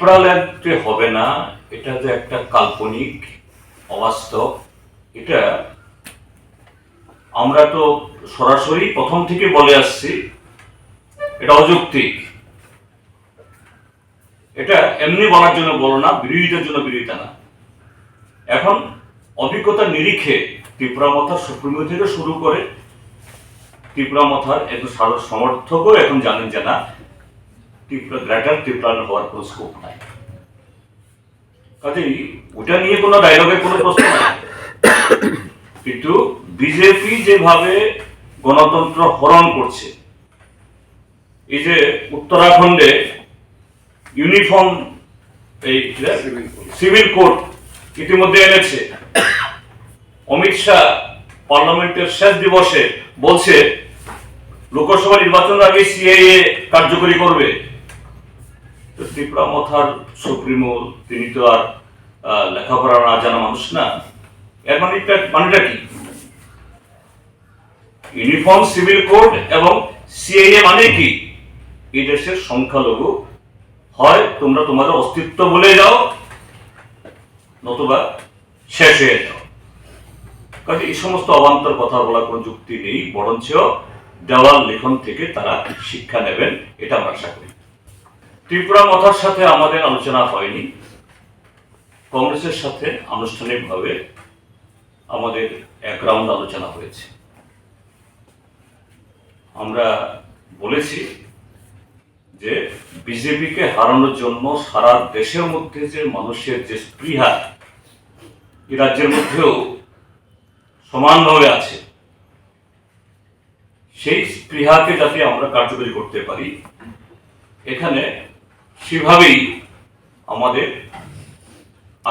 ত্রিপুরাল্যান্ডে হবে না, এটা যে একটা কাল্পনিক, অবাস্তব, এটা আমরা তো সরাসরি প্রথম থেকে বলে আসছি, এটা অযৌক্তিক। এটা এমনি বলার জন্য বলো না, বিরোধিতার জন্য বিরোধিতা না। এখন অভিজ্ঞতার নিরিখে ত্রিপুরা মথার সুপ্রিমো থেকে শুরু করে ত্রিপুরা মথার একজন সমর্থকও এখন জানেন যে না, ত্রিপুরা গ্রেটার ত্রিপুরা হওয়ার কোনো স্কোপ নাই। কাজেই ওটা নিয়ে কোনো ডায়লগের কোনো প্রশ্ন নাই। কিন্তু বিজেপি যেভাবে গণতন্ত্র হরণ করছে, এই যে উত্তরাখণ্ডে ইউনিফর্ম এই সিভিল কোড ইতিমধ্যে এনেছে, অমিত শাহ পার্লামেন্টের শেষ দিবসে বলছে লোকসভা নির্বাচনের আগে সিএএ কার্যকরী করবে। তো ত্রিপুরা মথার সুপ্রিমো তিনি তো আর লেখাপড়া না জানা মানুষ না। এর মানেটা কি? ইউনিফর্ম সিভিল কোড এবং সিএএ মানে কি? এই দেশের সংখ্যালঘু হয় তোমরা তোমাদের অস্তিত্ব বলে যাও, নতুবা শেষ হয়ে যাও। কাজে এই সমস্ত অবান্তর কথা বলার কোনো যুক্তি নেই, বরঞ্চ দেওয়াল লেখন থেকে তারা শিক্ষা নেবেন, এটা আমরা আশা করি। ত্রিপুরা মথার সাথে আমাদের আলোচনা হয়নি। কংগ্রেসের সাথে আনুষ্ঠানিকভাবে আমাদের এক রাউন্ড আলোচনা হয়েছে। আমরা বলেছি যে বিজেপিকে হারানোর জন্য সারা দেশের মধ্যে যে মানুষের যে স্পৃহা এই রাজ্যের মধ্যেও সমানভাবে আছে, সেই স্পৃহাকে যাতে আমরা কার্যকরী করতে পারি, এখানে সেভাবেই আমাদের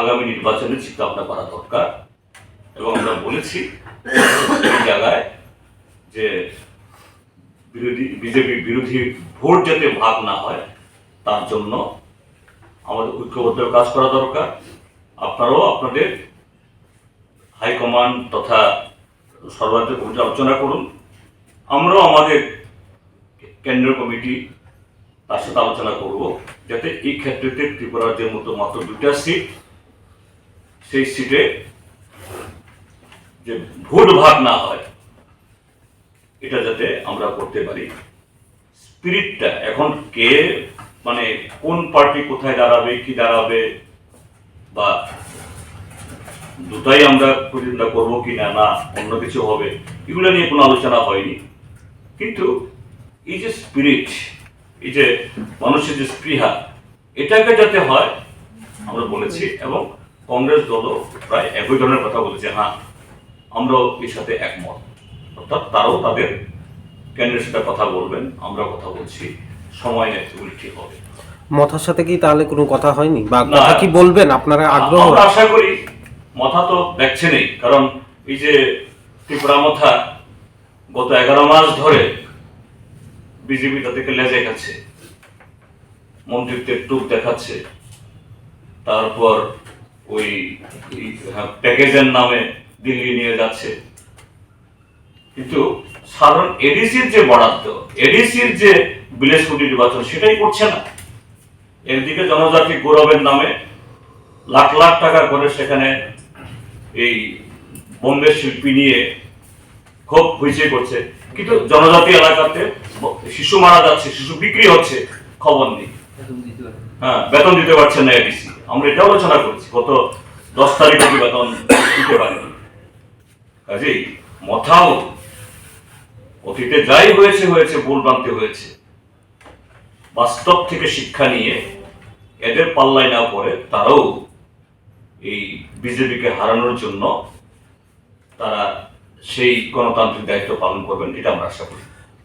আগামী নির্বাচনে চিন্তা ভাবনা করা দরকার। এবং আমরা বলেছি এই জায়গায় যে বিজেপি বিরোধী ভোট যাতে ভাগ না হয়, তার জন্য আমাদের ঐক্যবদ্ধ কাজ করা দরকার। আপনারাও আপনাদের হাইকমান্ড তথা সর্বাধিক কমিটি আলোচনা করুন, আমরাও আমাদের কেন্দ্রীয় কমিটি তার সাথে আলোচনা করব, যাতে এই ক্ষেত্রে ত্রিপুরা রাজ্যের মতো মাত্র 2টা সিট, সেই সিটে যে ভোট ভাগ না হয়, এটা যাতে আমরা করতে পারি। স্পিরিটটা এখন কে মানে কোন পার্টি কোথায় দাঁড়াবে, কি দাঁড়াবে, বা দুটাই আমরা প্রতিদ্বন্দ্বিতা করবো কি না, না অন্য কিছু হবে, এগুলো নিয়ে কোনো আলোচনা হয়নি। কিন্তু এই যে স্পিরিট, এই যে মানুষের যে স্পৃহা, এটাকে যাতে হয় আমরা বলেছি। এবং কংগ্রেস দলও প্রায় একই ধরনের কথা বলেছে, হ্যাঁ আমরাও এর সাথে একমত। অর্থাৎ তারাও তাদের কেন্দ্রের সাথে কথা বলবেন, আমরা কথা বলছি, সময় নেতৃত্ব ঠিক হবে। মথার সাথে কি তাহলে কোনো কথা হয়নি, বা কথা কি বলবেন আপনারা আগ্রহ? আমরা আশা করি, মথা তো দেখছেনই, কারণ এই যে ত্রিপুরা মথা গত 11 মাস ধরে বিজেপি তাদেরকে লেজে খাচ্ছে, মন্ত্রিত্বের টুক দেখাচ্ছে, তারপর ওই প্যাকেজের নামে দিল্লি নিয়ে যাচ্ছে। কিন্তু সাধারণ এডিসির যে বরাদ্দ, এডিসির যে বিলাসবহুল নির্বাচন, সেটাই করছে না। একদিকে জনজাতি গৌরবের নামে লাখ লাখ টাকা করে সেখানে এই বোম্বে শিল্পী নিয়ে খুব হইচই করছে, কিন্তু জনজাতি এলাকাতে শিশু মারা যাচ্ছে, শিশু বিক্রি হচ্ছে, খবর নেই। হ্যাঁ, বেতন দিতে পারছে না এডিসি। আমরা এটা আলোচনা করছি, গত 10 তারিখ অব্দি বেতন দিতে পারেনি। কাজেই মথাও অতীতে যাই হয়েছে হয়েছে, ভুল ভ্রান্তি হয়েছে, বাস্তব থেকে শিক্ষা নিয়ে এদের পাল্লায় না পড়ে তারাও এই বিজেপিকে হারানোর জন্য তারা সেই গণতান্ত্রিক দায়িত্ব পালন করবেন, এটা আমরা আশা করি।